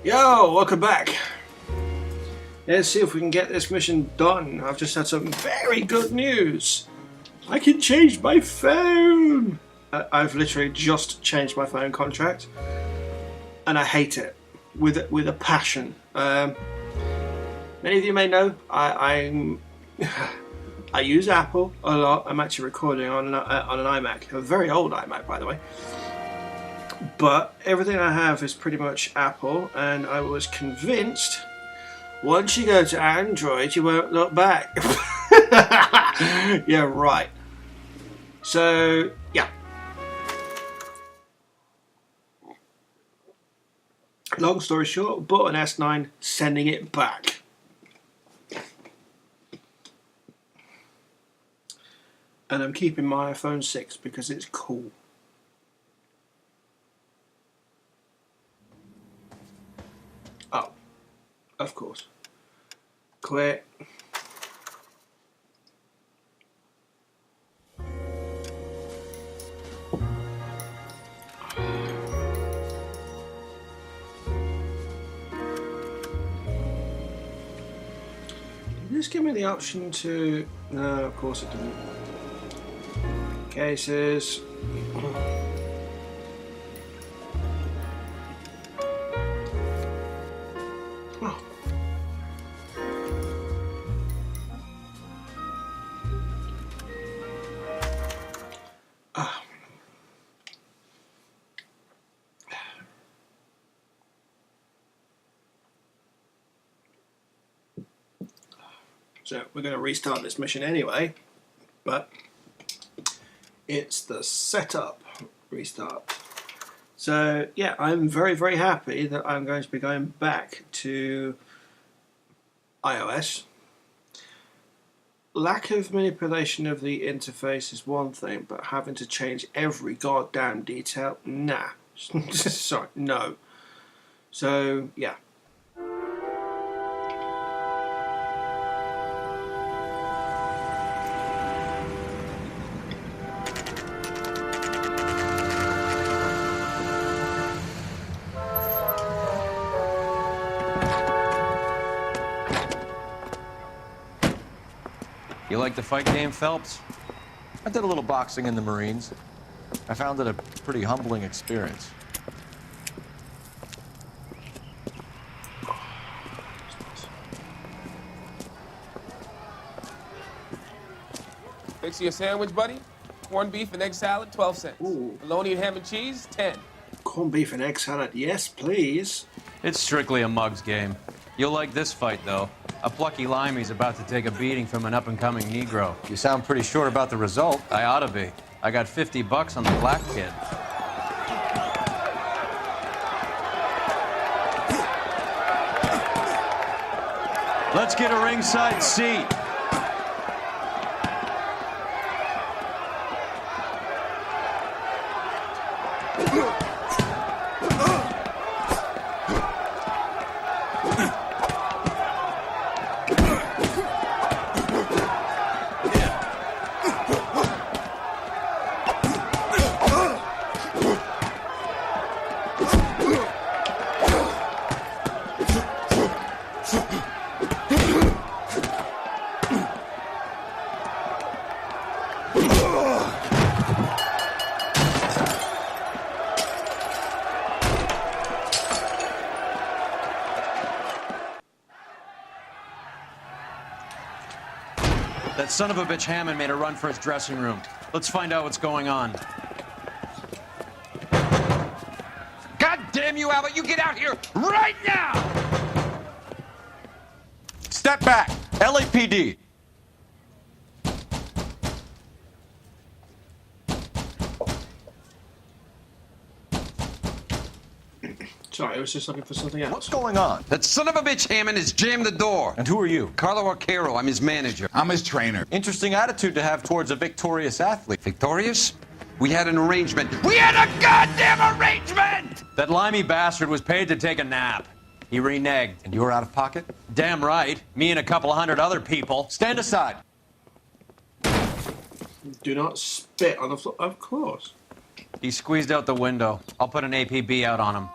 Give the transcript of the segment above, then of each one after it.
Yo, welcome back. Let's see if we can get this mission done. I've just had some very good news. I can change my phone. I've literally just changed my phone contract, and I hate it with a passion. Many of you may know I use Apple a lot. I'm actually recording on an iMac, a very old iMac, by the way. But everything I have is pretty much Apple, and I was convinced once you go to Android, you won't look back. Yeah, right. So, yeah. Long story short, bought an S9, sending it back. And I'm keeping my iPhone 6 because it's cool. Oh, of course. Quit. Just give me the option to... No, of course it didn't. Cases. Oh. Ah. So we're going to restart this mission anyway, but it's the setup restart. So yeah, I'm very, very happy that I'm going to be going back to iOS. Lack of manipulation of the interface is one thing, but having to change every goddamn detail, nah. Sorry, no. So yeah. You like the fight game, Phelps? I did a little boxing in the Marines. I found it a pretty humbling experience. Fix you a sandwich, buddy. Corned beef and egg salad, 12 cents. Ooh. Bologna and ham and cheese, 10. Corned beef and egg salad, yes please. It's strictly a mug's game. You'll like this fight, though. A plucky limey's about to take a beating from an up-and-coming Negro. You sound pretty sure about the result. I ought to be. I got $50 on the black kid. Let's get a ringside seat. That son of a bitch Hammond made a run for his dressing room. Let's find out what's going on. God damn you, Albert! You get out here right now! Step back! LAPD! Sorry, I was just looking for something else. What's going on? That son of a bitch Hammond has jammed the door. And who are you? Carlo Arcaro, I'm his manager. I'm his trainer. Interesting attitude to have towards a victorious athlete. Victorious? We had an arrangement. We had a goddamn arrangement! That limey bastard was paid to take a nap. He reneged. And you were out of pocket? Damn right. Me and a couple of hundred other people. Stand aside. Do not spit on the floor. Of course. He squeezed out the window. I'll put an APB out on him.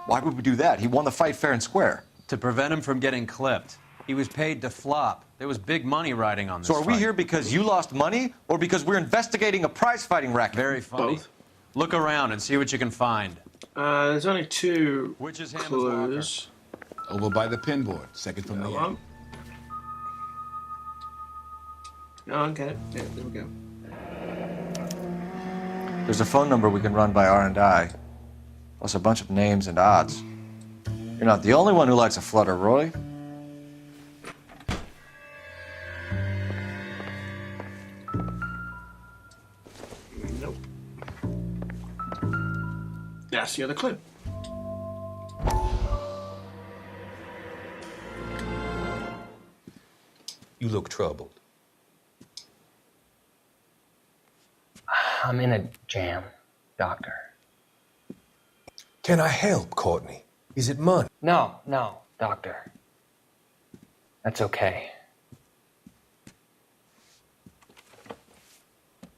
Why would we do that? He won the fight fair and square. To prevent him from getting clipped. He was paid to flop. There was big money riding on this So are we fight. here because you lost money or because we're investigating a prize-fighting racket? Very funny. Both. Look around and see what you can find. There's only two Which is Hammond's clues. Over by the pinboard, second from the That end. one. No, I get it. Yeah, there we go. There's a phone number we can run by R&I, plus a bunch of names and odds. You're not the only one who likes a flutter, Roy. Nope. That's the other clue. You look troubled. I'm in a jam, Doctor. Can I help, Courtney? Is it money? No, Doctor. That's okay.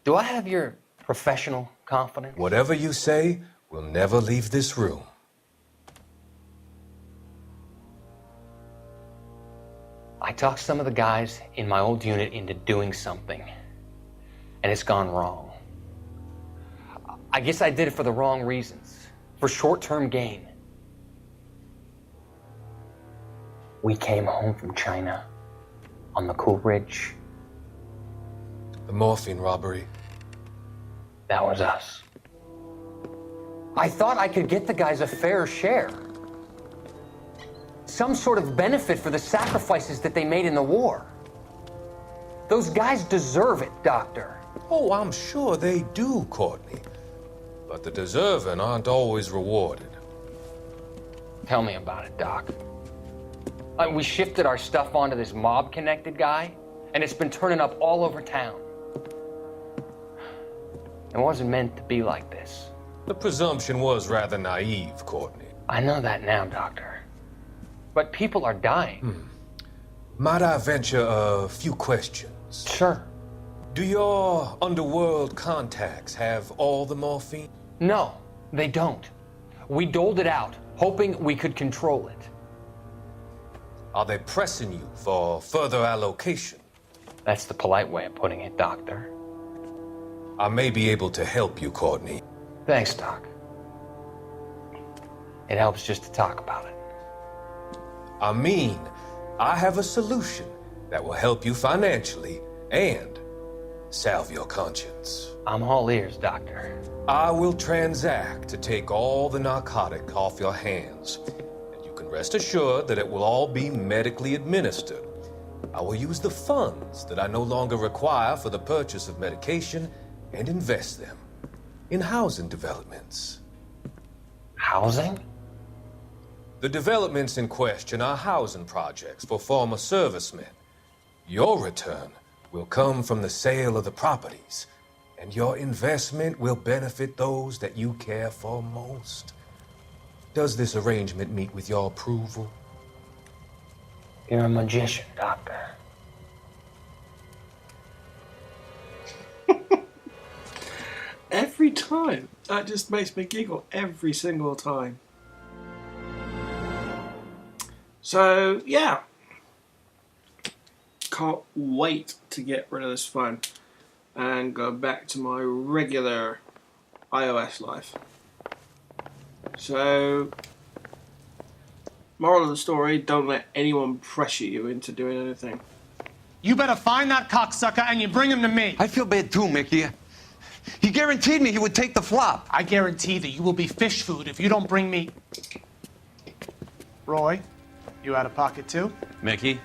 Do I have your professional confidence? Whatever you say, we'll never leave this room. I talked some of the guys in my old unit into doing something, and it's gone wrong. I guess I did it for the wrong reasons, for short-term gain. We came home from China on the Cool Ridge. The morphine robbery. That was us. I thought I could get the guys a fair share. Some sort of benefit for the sacrifices that they made in the war. Those guys deserve it, Doctor. Oh, I'm sure they do, Courtney. But the deserving aren't always rewarded. Tell me about it, Doc. We shifted our stuff onto this mob-connected guy, and it's been turning up all over town. It wasn't meant to be like this. The presumption was rather naive, Courtney. I know that now, Doctor. But people are dying. Might I venture a few questions? Sure. Do your underworld contacts have all the morphine? No, they don't. We doled it out, hoping we could control it. Are they pressing you for further allocation? That's the polite way of putting it, Doctor. I may be able to help you, Courtney. Thanks, Doc. It helps just to talk about it. I mean, I have a solution that will help you financially and salve your conscience. I'm all ears, Doctor. I will transact to take all the narcotic off your hands, and you can rest assured that it will all be medically administered. I will use the funds that I no longer require for the purchase of medication and invest them in housing developments. Housing? The developments in question are housing projects for former servicemen. Your return will come from the sale of the properties, and your investment will benefit those that you care for most. Does this arrangement meet with your approval? You're a magician, Doctor. Every time. That just makes me giggle every single time. So, yeah. Can't wait to get rid of this phone and go back to my regular iOS life. So, moral of the story, don't let anyone pressure you into doing anything. You better find that cocksucker and you bring him to me. I feel bad too, Mickey. He guaranteed me he would take the flop. I guarantee that you will be fish food if you don't bring me... Roy, you out of pocket too? Mickey?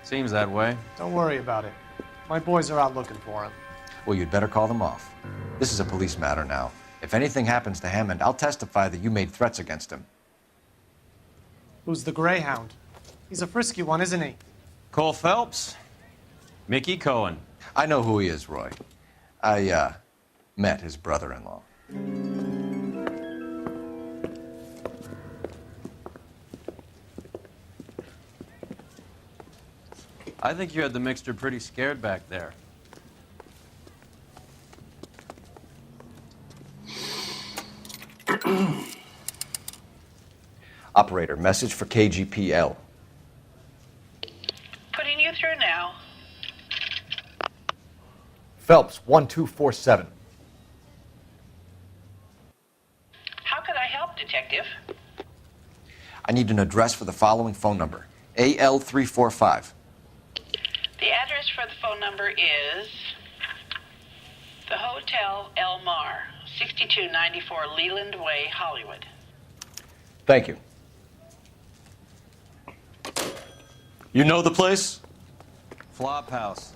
Seems that way. Don't worry about it. My boys are out looking for him. Well, you'd better call them off. This is a police matter now. If anything happens to Hammond, I'll testify that you made threats against him. Who's the Greyhound? He's a frisky one, isn't he? Cole Phelps? Mickey Cohen. I know who he is, Roy. I, met his brother-in-law. I think you had the mixture pretty scared back there. Operator, message for KGPL. Putting you through now. Phelps, 1247. How could I help, Detective? I need an address for the following phone number. AL345. The address for the phone number is the Hotel El Mar, 6294 Leland Way, Hollywood. Thank you. You know the place? Flop house.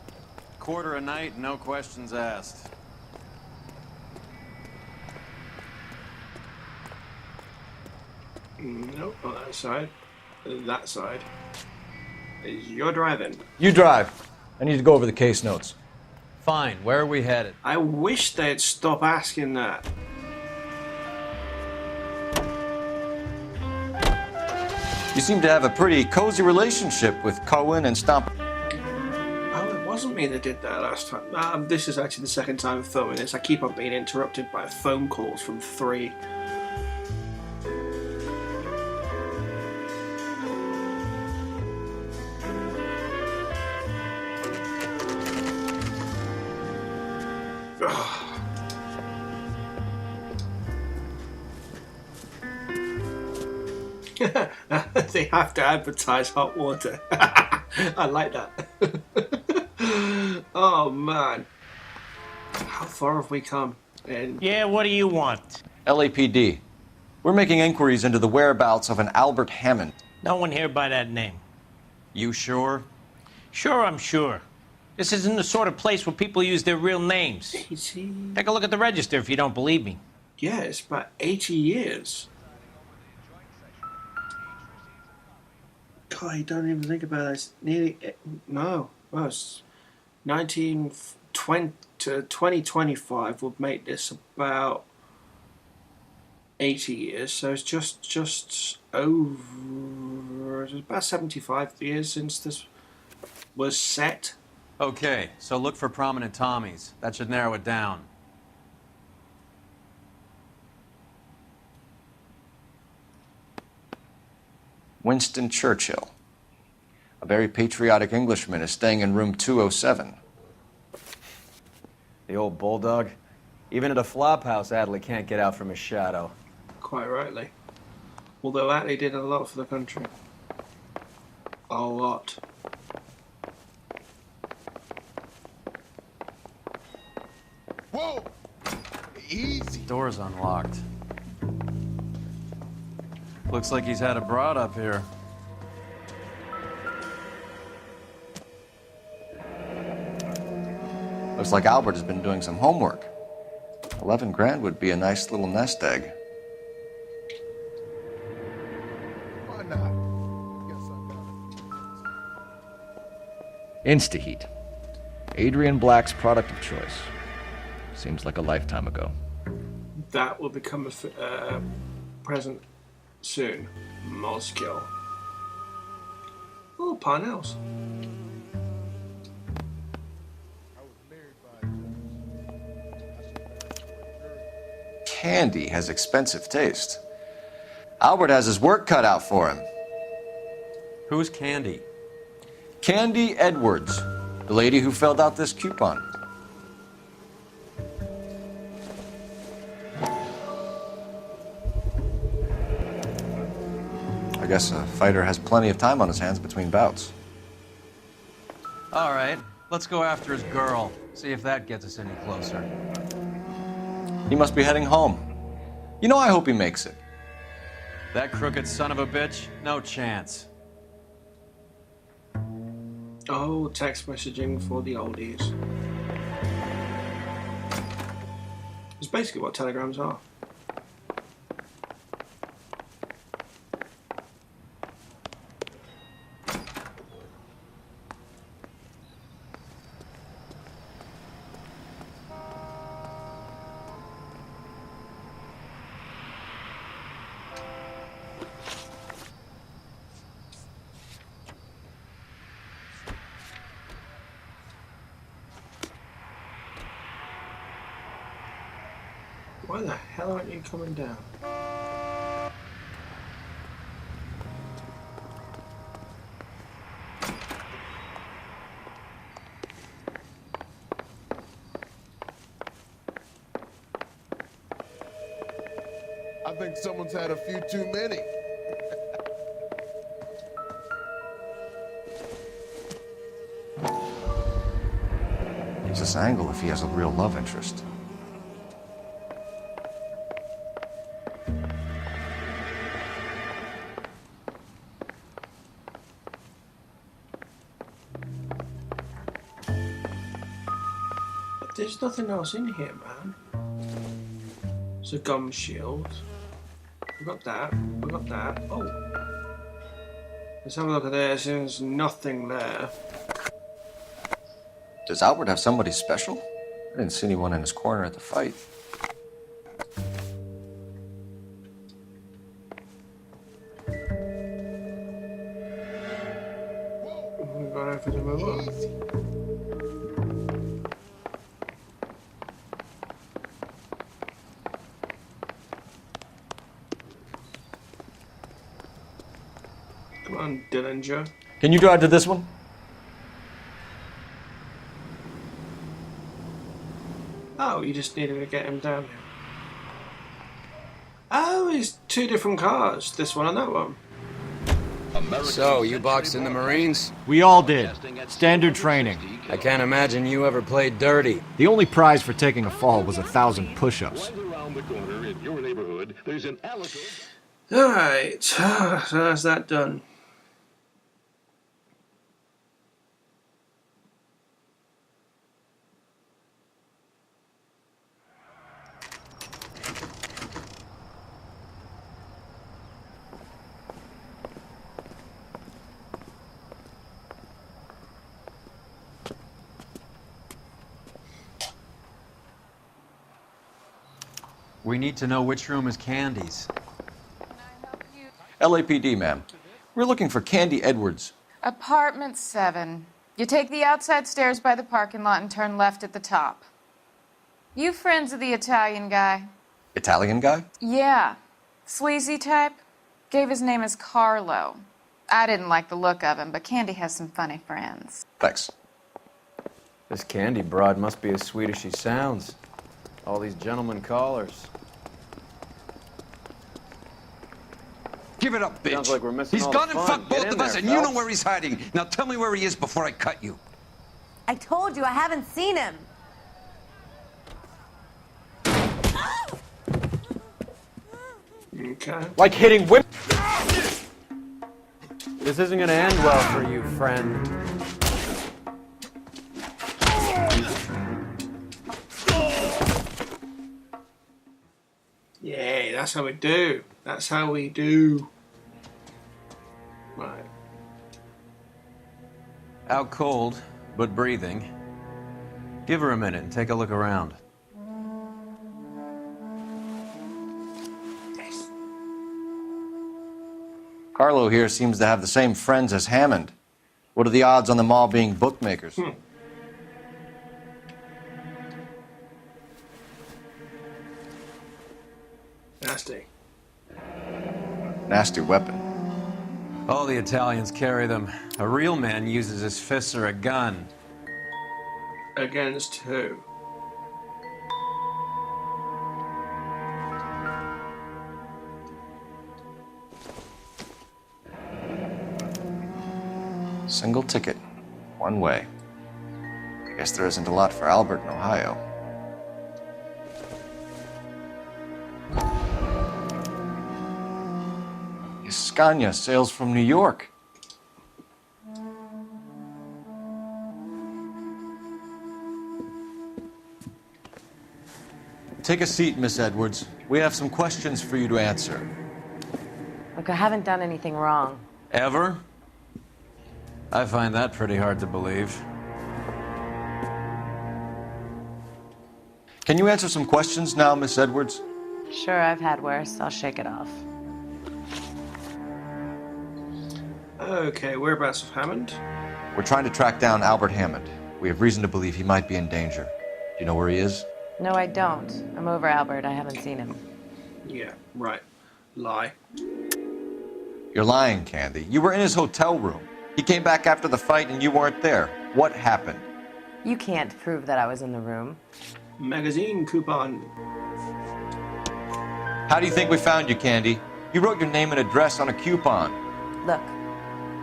Quarter a night, no questions asked. Nope, not that side. That side. You're driving. You drive. I need to go over the case notes. Fine, where are we headed? I wish they'd stop asking that. You seem to have a pretty cozy relationship with Cohen and Stomp. Oh, it wasn't me that did that last time. This is actually the second time I'm filming this. I keep on being interrupted by phone calls from 3. They have to advertise hot water. I like that. Oh man, how far have we come? And Yeah, what do you want? LAPD. We're making inquiries into the whereabouts of an Albert Hammond. No one here by that name. You sure? Sure, I'm sure. This isn't the sort of place where people use their real names. is he? Take a look at the register if you don't believe me. Yeah, it's about 80 years. God, I don't even think about it. It's nearly no. Well, it's 1920 to 2025 would make this about 80 years. So it's just over. It's about 75 years since this was set. Okay, so look for prominent Tommies. That should narrow it down. Winston Churchill. A very patriotic Englishman is staying in room 207. The old bulldog. Even at a flop house, Adley can't get out from his shadow. Quite rightly. Although Atlee did a lot for the country. A lot. Whoa! Easy. Door's unlocked. Looks like he's had a broad up here. Looks like Albert has been doing some homework. 11 grand would be a nice little nest egg. Why not? Guess I got it. Instaheat. Adrian Black's product of choice. Seems like a lifetime ago. That will become a present soon. Moscow. Oh, Parnell's. Candy has expensive taste. Albert has his work cut out for him. Who's Candy? Candy Edwards, the lady who filled out this coupon. I guess a fighter has plenty of time on his hands between bouts. All right, let's go after his girl. See if that gets us any closer. He must be heading home. You know, I hope he makes it. That crooked son of a bitch? No chance. Oh, text messaging for the oldies. It's basically what telegrams are. Why the hell aren't you coming down? I think someone's had a few too many. Use this angle if he has a real love interest. There's nothing else in here, man. It's a gum shield. We got that. We got that. Oh. Let's have a look at this. There's nothing there. Does Albert have somebody special? I didn't see anyone in his corner at the fight. We've got over to move on. Come on, Dillinger. Can you drive to this one? Oh, you just needed to get him down here. Oh, it's two different cars. This one and that one. So, you boxed in the Marines? We all did. Standard training. I can't imagine you ever played dirty. The only prize for taking a fall was 1,000 push-ups. Alright, so that's that done. We need to know which room is Candy's. LAPD, ma'am. We're looking for Candy Edwards. Apartment 7. You take the outside stairs by the parking lot and turn left at the top. You friends of the Italian guy? Italian guy? Yeah. Sleazy type. Gave his name as Carlo. I didn't like the look of him, but Candy has some funny friends. Thanks. This Candy broad must be as sweet as she sounds. All these gentlemen callers. Give it up, bitch. Sounds like we're missing He's all gone the and fun. fucked Get both in of us, there, and you know Phelps. where he's hiding. Now tell me where he is before I cut you. I told you I haven't seen him. Okay. Like hitting women. This isn't gonna end well for you, friend. Yeah, that's how we do. That's how we do. Right. Out cold, but breathing. Give her a minute and take a look around. Carlo here seems to have the same friends as Hammond. What are the odds on them all being bookmakers? Nasty. Nasty weapon. All the Italians carry them. A real man uses his fists or a gun. Against who? Single ticket. One way. I guess there isn't a lot for Albert in Ohio. Scania sails from New York. Take a seat, Miss Edwards. We have some questions for you to answer. Look, I haven't done anything wrong. Ever? I find that pretty hard to believe. Can you answer some questions now, Miss Edwards? Sure, I've had worse. I'll shake it off. Okay, whereabouts of Hammond? We're trying to track down Albert Hammond. We have reason to believe he might be in danger. Do you know where he is? No, I don't. I'm over Albert. I haven't seen him. Yeah, right. Lie. You're lying, Candy. You were in his hotel room. He came back after the fight and you weren't there. What happened? You can't prove that I was in the room. Magazine coupon. How do you think we found you, Candy? You wrote your name and address on a coupon. Look,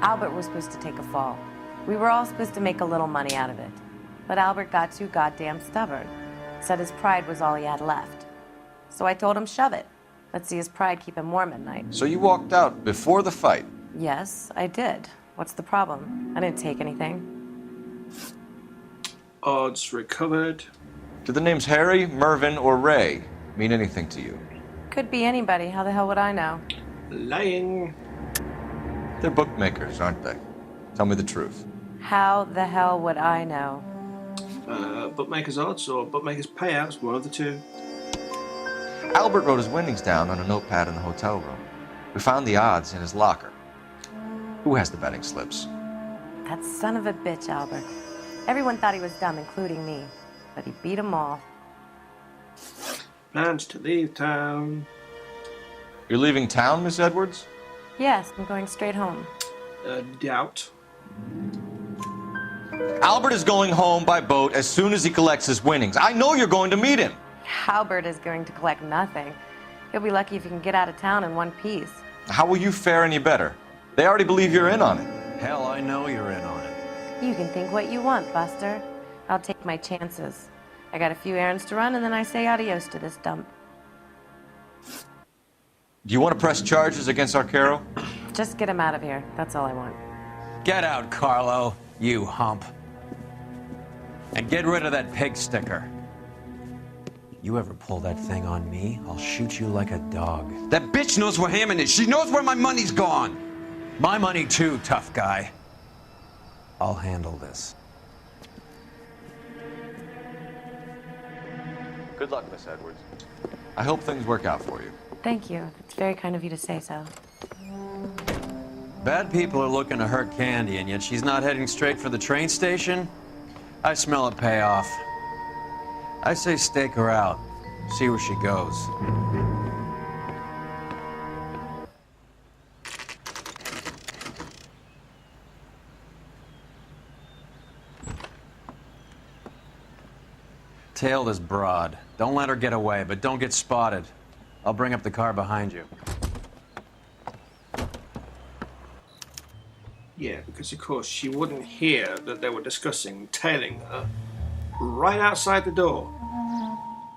Albert was supposed to take a fall. We were all supposed to make a little money out of it. But Albert got too goddamn stubborn. Said his pride was all he had left. So I told him shove it. Let's see his pride keep him warm at night. So you walked out before the fight? Yes, I did. What's the problem? I didn't take anything. Odds recovered. Do the names Harry, Mervyn, or Ray mean anything to you? Could be anybody. How the hell would I know? Lying. They're bookmakers, aren't they? Tell me the truth. How the hell would I know? Bookmakers odds or bookmakers payouts, one of the two. Albert wrote his winnings down on a notepad in the hotel room. We found the odds in his locker. Who has the betting slips? That son of a bitch, Albert. Everyone thought he was dumb, including me. But he beat them all. Plans to leave town. You're leaving town, Miss Edwards? Yes, I'm going straight home. Doubt. Albert is going home by boat as soon as he collects his winnings. I know you're going to meet him. Albert is going to collect nothing. He'll be lucky if he can get out of town in one piece. How will you fare any better? They already believe you're in on it. Hell, I know you're in on it. You can think what you want, Buster. I'll take my chances. I got a few errands to run, and then I say adios to this dump. Do you want to press charges against Arcaro? Just get him out of here. That's all I want. Get out, Carlo, you hump. And get rid of that pig sticker. You ever pull that thing on me, I'll shoot you like a dog. That bitch knows where Hammond is. She knows where my money's gone. My money too, tough guy. I'll handle this. Good luck, Miss Edwards. I hope things work out for you. Thank you. It's very kind of you to say so. Bad people are looking to hurt Candy, and yet she's not heading straight for the train station? I smell a payoff. I say stake her out. See where she goes. Tail this broad. Don't let her get away, but don't get spotted. I'll bring up the car behind you. Yeah, because of course she wouldn't hear that they were discussing tailing her right outside the door.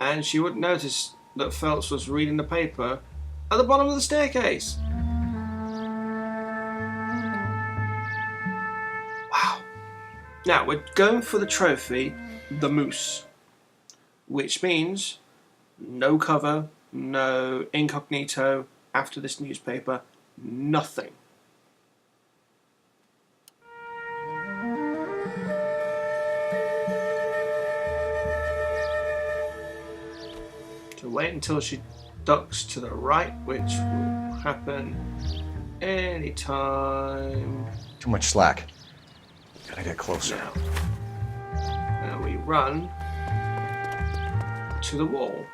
And she wouldn't notice that Phelps was reading the paper at the bottom of the staircase. Wow. Now, we're going for the trophy, the moose. Which means no cover, no incognito after this newspaper, nothing. So wait until she ducks to the right, which will happen anytime. Too much slack. Gotta get closer. Now we run to the wall.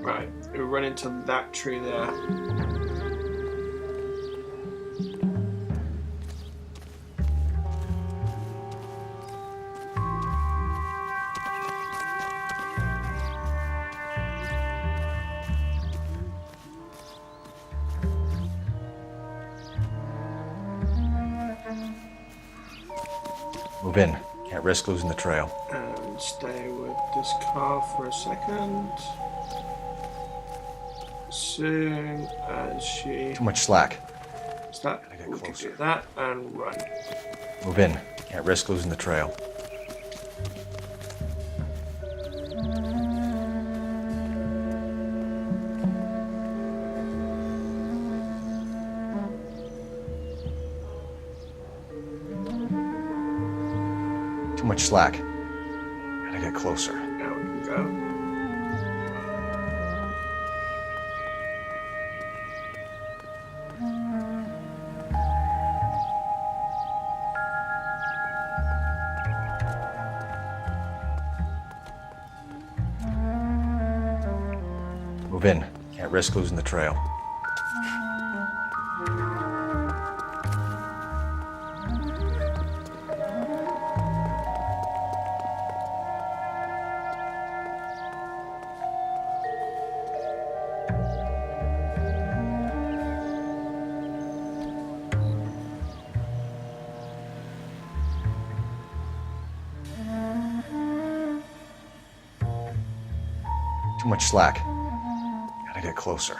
Right, we run into that tree there. Move in. Can't risk losing the trail. And stay with this car for a second. Soon as she... Too much slack. Start. We can do that and run. Move in. Can't risk losing the trail. Too much slack. Gotta get closer. There we go. Move in. Can't risk losing the trail. Too much slack. Gotta get closer.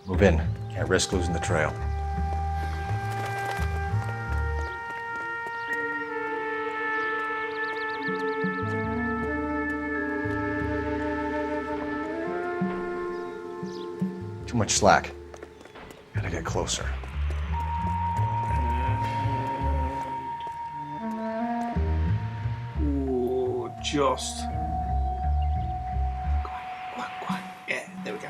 Move in. Can't risk losing the trail. Too much slack. Gotta get closer. Ooh, just. Go on. Yeah, there we go.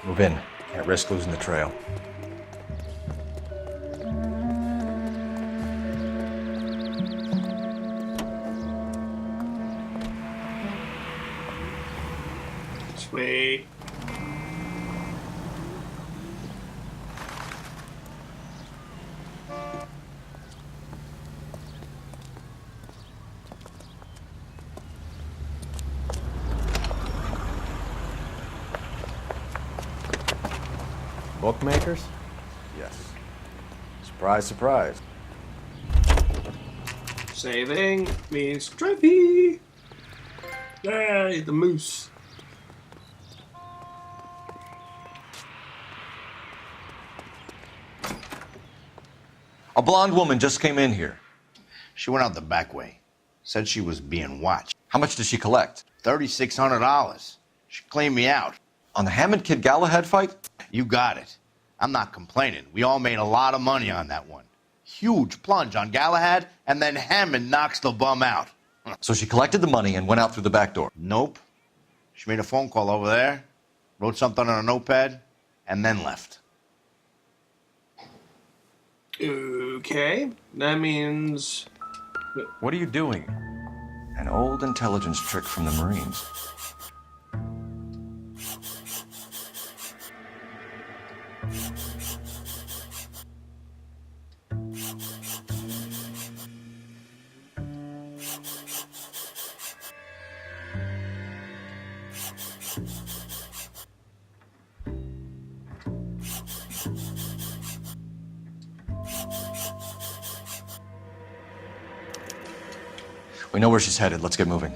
Move in. Can't risk losing the trail. Sweet. Bookmakers? Yes. Surprise, surprise. Saving means trophy. Yay, the moose. A blonde woman just came in here. She went out the back way. Said she was being watched. How much did she collect? $3,600. She cleaned me out. On the Hammond Kid Galahad fight? You got it. I'm not complaining. We all made a lot of money on that one. Huge plunge on Galahad, and then Hammond knocks the bum out. So she collected the money and went out through the back door? Nope. She made a phone call over there, wrote something on a notepad, and then left. Okay, that means... What are you doing? An old intelligence trick from the Marines. We know where she's headed. Let's get moving.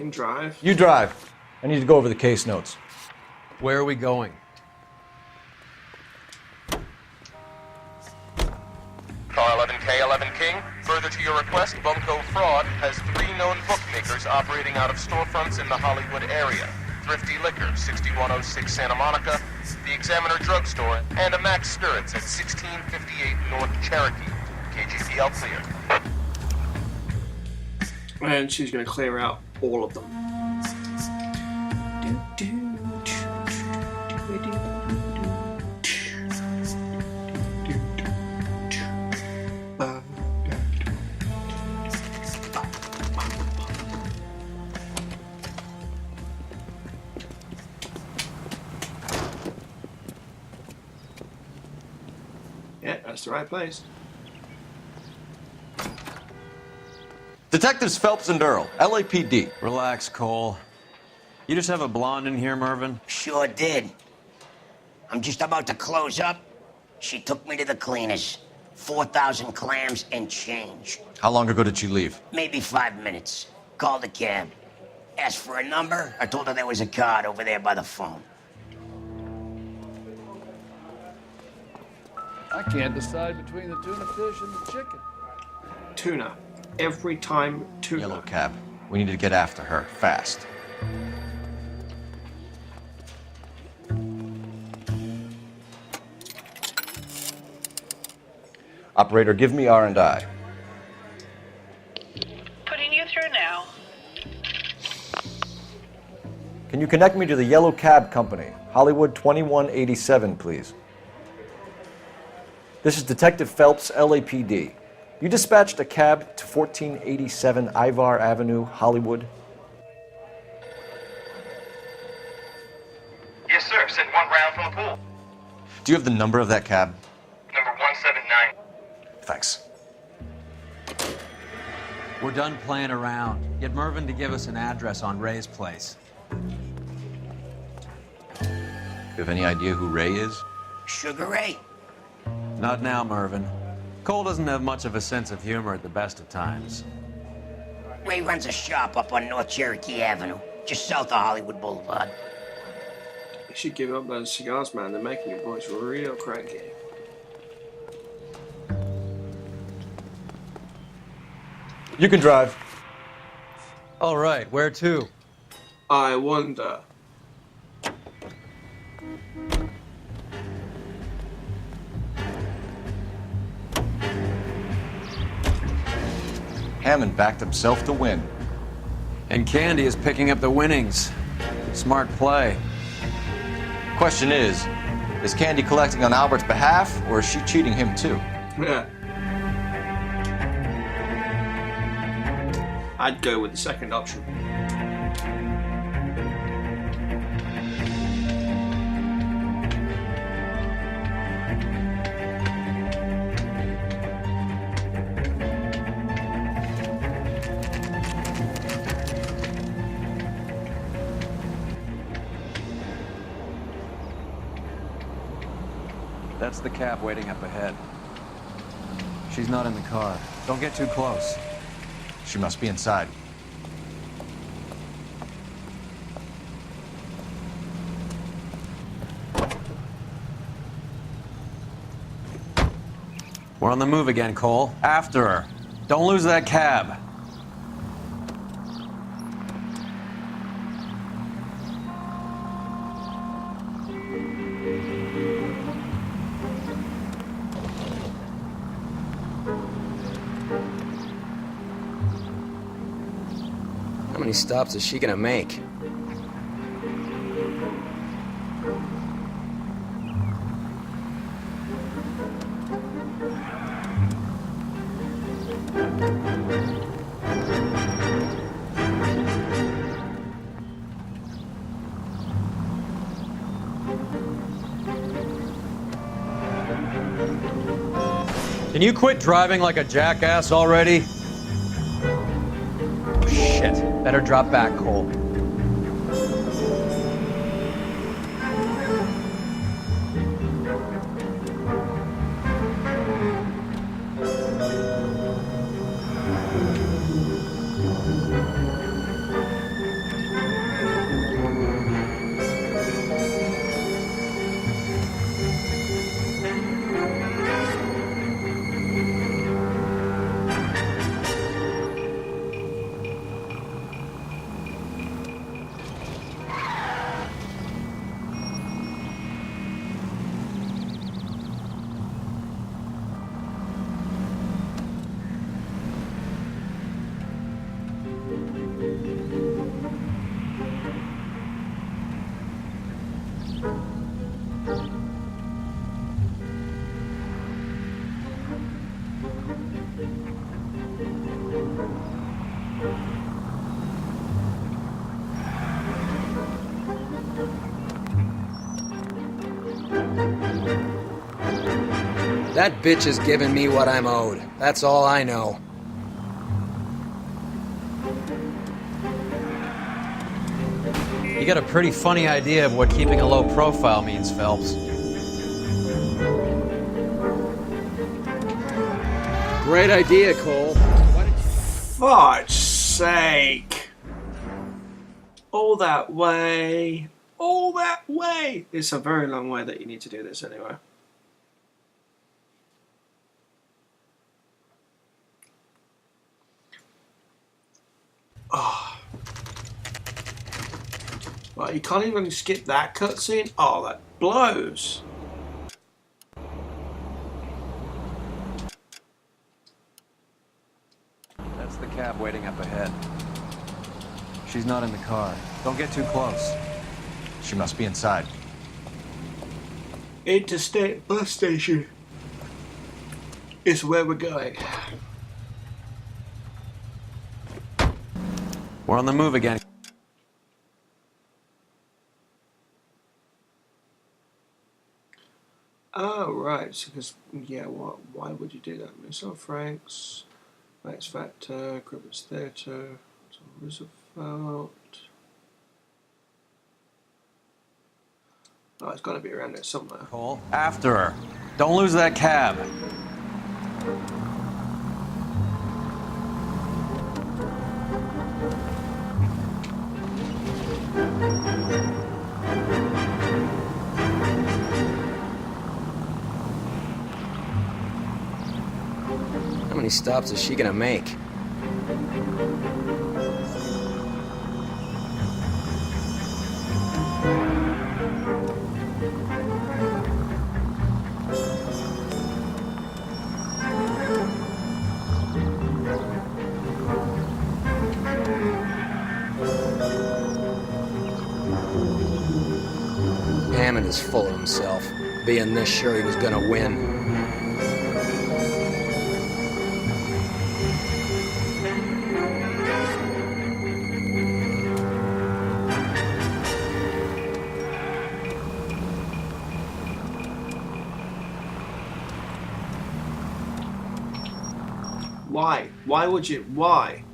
can drive. You drive. I need to go over the case notes. Where are we going? Car 11K, 11 King. Further to your request, Bunko Fraud has 3 known bookmakers operating out of storefronts in the Hollywood area. Thrifty Liquor, 6106 Santa Monica, the Examiner Drugstore, and a Max Spirits at 1658 North Cherokee. KGPL clear. And she's going to clear out all of them. Yeah, that's the right place. Detectives Phelps and Earl, LAPD. Relax, Cole. You just have a blonde in here, Mervyn? Sure did. I'm just about to close up. She took me to the cleaners. 4,000 clams and change. How long ago did she leave? Maybe 5 minutes. Called a cab. Asked for a number. I told her there was a card over there by the phone. I can't decide between the tuna fish and the chicken. Tuna. Every time tuna. Yellow cab. We need to get after her, fast. Operator, give me R&I. Putting you through now. Can you connect me to the Yellow Cab Company, Hollywood 2187, please? This is Detective Phelps, LAPD. You dispatched a cab to 1487 Ivar Avenue, Hollywood. Yes, sir. Sent 1 round from the pool. Do you have the number of that cab? Number 179. Thanks. We're done playing around. Get Mervyn to give us an address on Ray's place. You have any idea who Ray is? Sugar Ray? Not now, Mervyn. Cole doesn't have much of a sense of humor at the best of times. Ray runs a shop up on North Cherokee Avenue, just south of Hollywood Boulevard. You should give up those cigars, man. They're making your voice real cranky. You can drive. All right, where to? I wonder. Hammond backed himself to win. And Candy is picking up the winnings. Smart play. Question is Candy collecting on Albert's behalf, or is she cheating him too? Yeah. I'd go with the second option. That's the cab waiting up ahead. She's not in the car. Don't get too close. She must be inside. We're on the move again, Cole. After her. Don't lose that cab. How many stops is she gonna make? Can you quit driving like a jackass already? Shit. Better drop back, Cole. That bitch is giving me what I'm owed. That's all I know. You got a pretty funny idea of what keeping a low profile means, Phelps. Great idea, Cole. Fudge's sake. All that way. All that way. It's a very long way that you need to do this anyway. Oh. Well, you can't even skip that cutscene. Oh, that blows. That's the cab waiting up ahead. She's not in the car. Don't get too close. She must be inside. Interstate bus station is where we're going. We're on the move again. Oh, right. So, because, yeah, why would you do that? Missile Franks, Max Factor, Gribbers Theatre, Roosevelt. Oh, it's got to be around there somewhere. Cole, after her. Don't lose that cab. How many stops is she gonna make? Hammond is full of himself, being this sure he was gonna win. Why? Why would you? Why?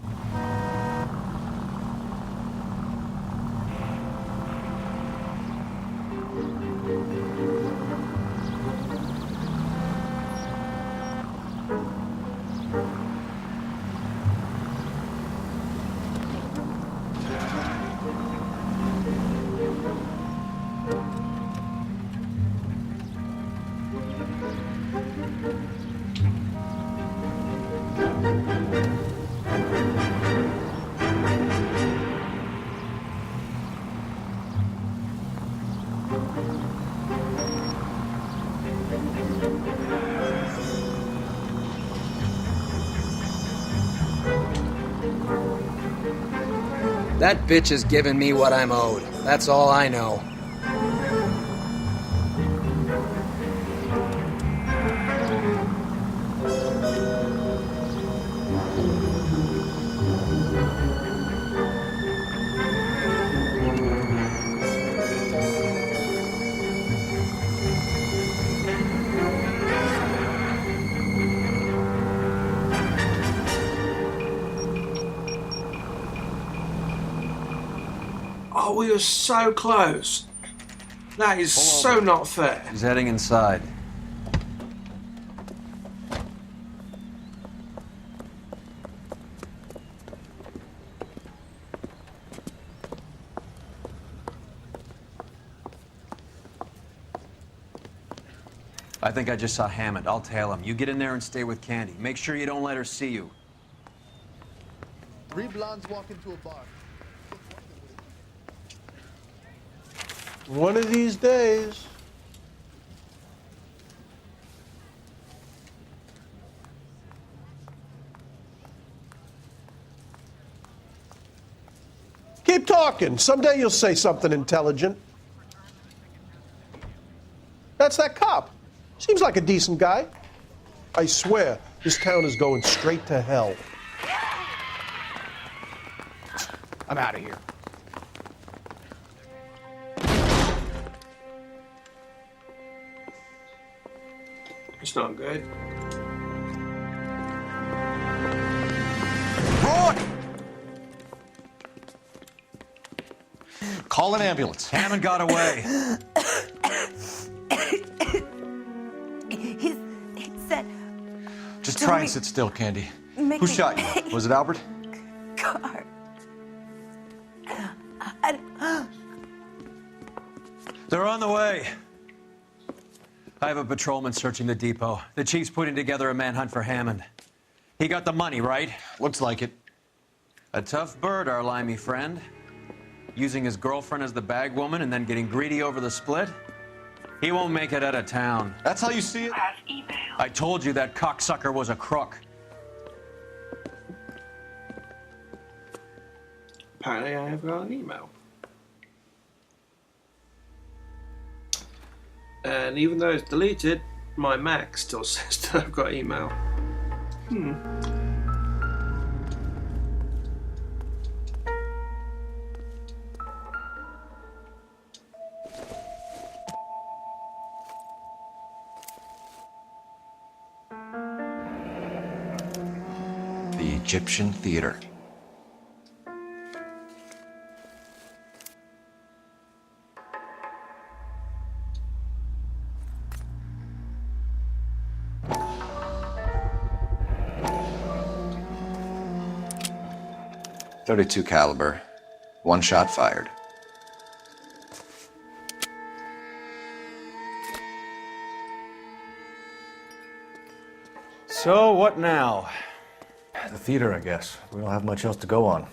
That bitch is giving me what I'm owed. That's all I know. Oh, we were so close. That is so not fair. He's heading inside. I think I just saw Hammond. I'll tail him. You get in there and stay with Candy. Make sure you don't let her see you. 3 blondes walk into a bar. One of these days. Keep talking. Someday you'll say something intelligent. That's that cop. Seems like a decent guy. I swear, this town is going straight to hell. I'm out of here. It's not good. Roy! Call an ambulance. Hammond got away. He said... Just try and sit still, Candy. Make Who me- shot you? Was it Albert? Car. They're on the way. I have a patrolman searching the depot. The chief's putting together a manhunt for Hammond. He got the money, right? Looks like it. A tough bird, our limey friend. Using his girlfriend as the bag woman and then getting greedy over the split. He won't make it out of town. That's how you see it? I told you that cocksucker was a crook. Apparently I have got an email. And even though it's deleted, my Mac still says that I've got email. The Egyptian Theater. .32 caliber. One shot fired. So, what now? The theater, I guess. We don't have much else to go on.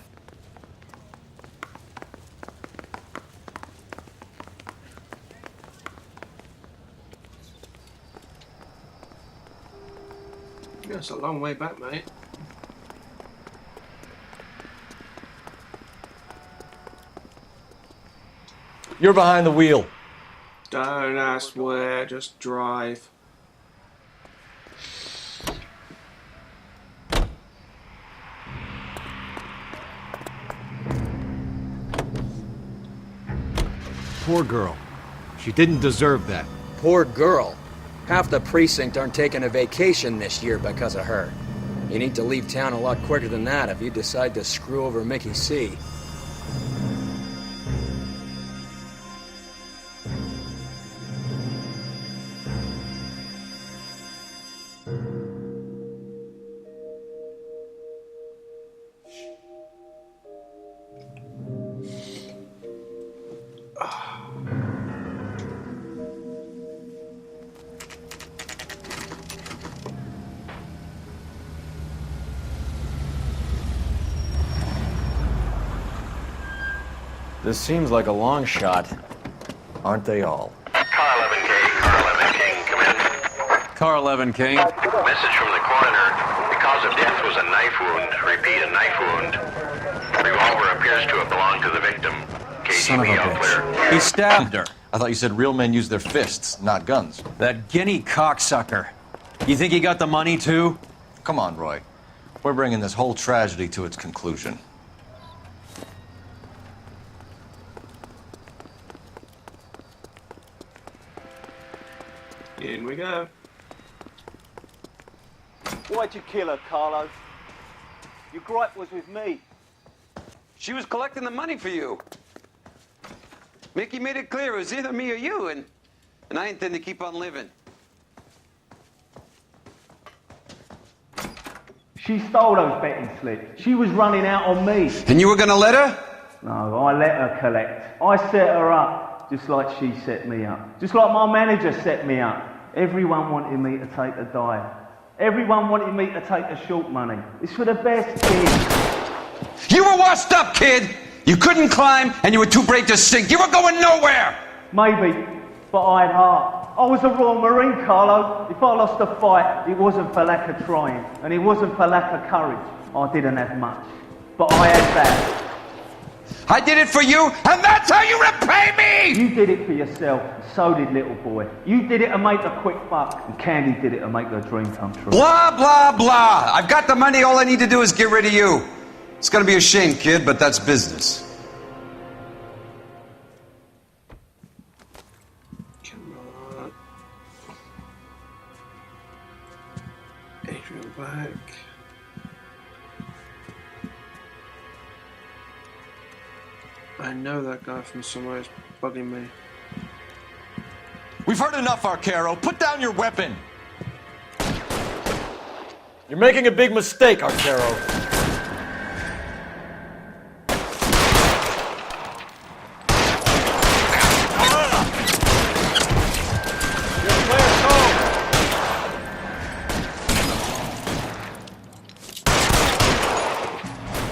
Yeah, it's a long way back, mate. You're behind the wheel. Don't ask where, just drive. Poor girl. She didn't deserve that. Poor girl. Half the precinct aren't taking a vacation this year because of her. You need to leave town a lot quicker than that if you decide to screw over Mickey C. This seems like a long shot. Aren't they all? Car 11K, Car 11 King, come in. Car 11 King. Message from the coroner. The cause of death was a knife wound. Repeat, a knife wound. Revolver appears to have belonged to the victim. Son of a KGB all bitch. clear. He stabbed her. I thought you said real men use their fists, not guns. That guinea cocksucker. You think he got the money too? Come on, Roy. We're bringing this whole tragedy to its conclusion. In we go. Why'd you kill her, Carlo? Your gripe was with me. She was collecting the money for you. Mickey made it clear it was either me or you, and I intend to keep on living. She stole those betting slips. She was running out on me. And you were gonna let her? No, I let her collect. I set her up, just like she set me up. Just like my manager set me up. Everyone wanted me to take a dive. Everyone wanted me to take the short money. It's for the best, kid. You were washed up, kid! You couldn't climb, and you were too brave to sink. You were going nowhere! Maybe, but I had heart. I was a Royal Marine, Carlo. If I lost a fight, it wasn't for lack of trying, and it wasn't for lack of courage. I didn't have much, but I had that. I did it for you, and that's how you repay me! You did it for yourself, and so did little boy. You did it to make a quick buck, and Candy did it to make her dream come true. Blah, blah, blah. I've got the money. All I need to do is get rid of you. It's gonna be a shame, kid, but that's business. Come on. Adrian back. I know that guy from somewhere is bugging me. We've heard enough, Arcaro. Put down your weapon. You're making a big mistake, Arcaro.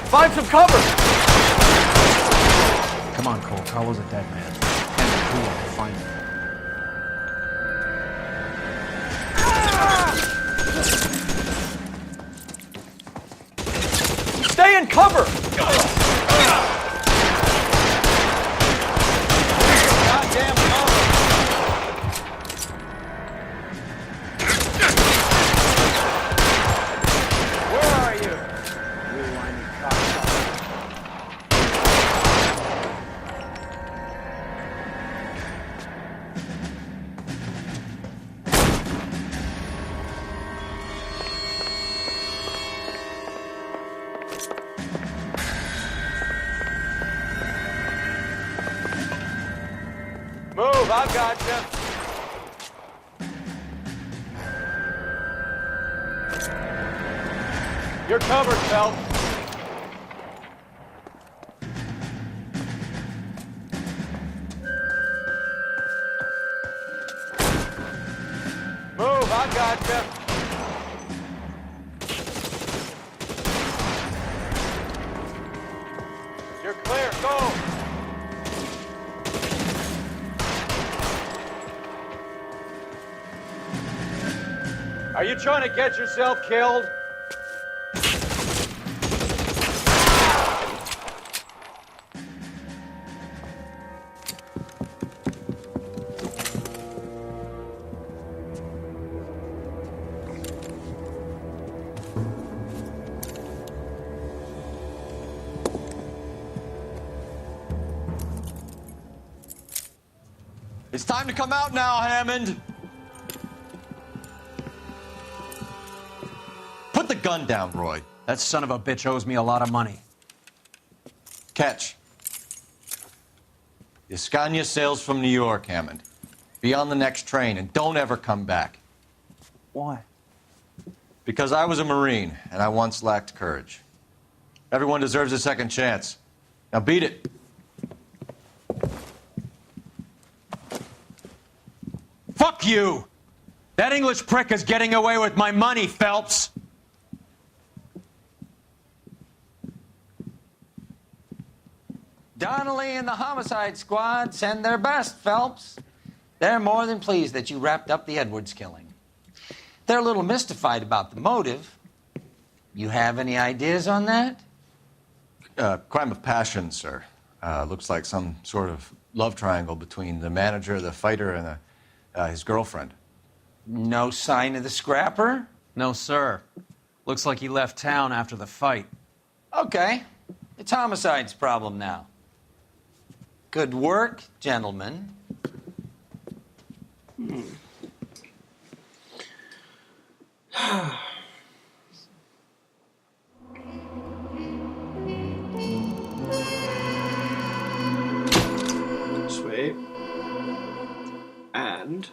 Find some cover! Come on, Cole. Carlo's a dead man. And we will find him. Stay in cover! Goddamn cover! Where are you? You whiny cocksucker. Move, I've got you. You're covered, Phelps. Move, I've got you. You're clear, go. Are you trying to get yourself killed? It's time to come out now, Hammond. Put the gun down, Roy. That son of a bitch owes me a lot of money. Catch. The Scania sails from New York, Hammond. Be on the next train and don't ever come back. Why? Because I was a Marine and I once lacked courage. Everyone deserves a second chance. Now beat it. Fuck you! That English prick is getting away with my money, Phelps! Donnelly and the homicide squad send their best, Phelps. They're more than pleased that you wrapped up the Edwards killing. They're a little mystified about the motive. You have any ideas on that? Crime of passion, sir. Looks like some sort of love triangle between the manager, the fighter, and his girlfriend. No sign of the scrapper? No, sir. Looks like he left town after the fight. Okay. It's homicide's problem now. Good work, gentlemen. Sweet. And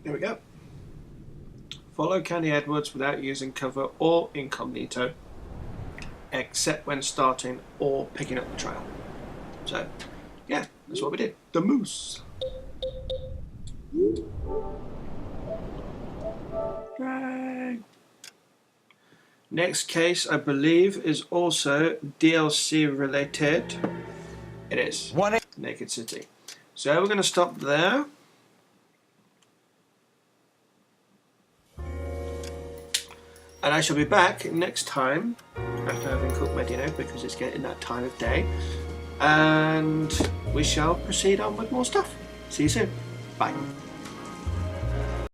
there we go. Follow Candy Edwards without using cover or incognito, except when starting or picking up the trail. So, yeah, that's what we did. The moose. Drag. Next case, I believe, is also DLC related. It is. Naked City. So we're going to stop there. And I shall be back next time after having cooked my dinner, because it's getting that time of day. And we shall proceed on with more stuff. See you soon. Bye.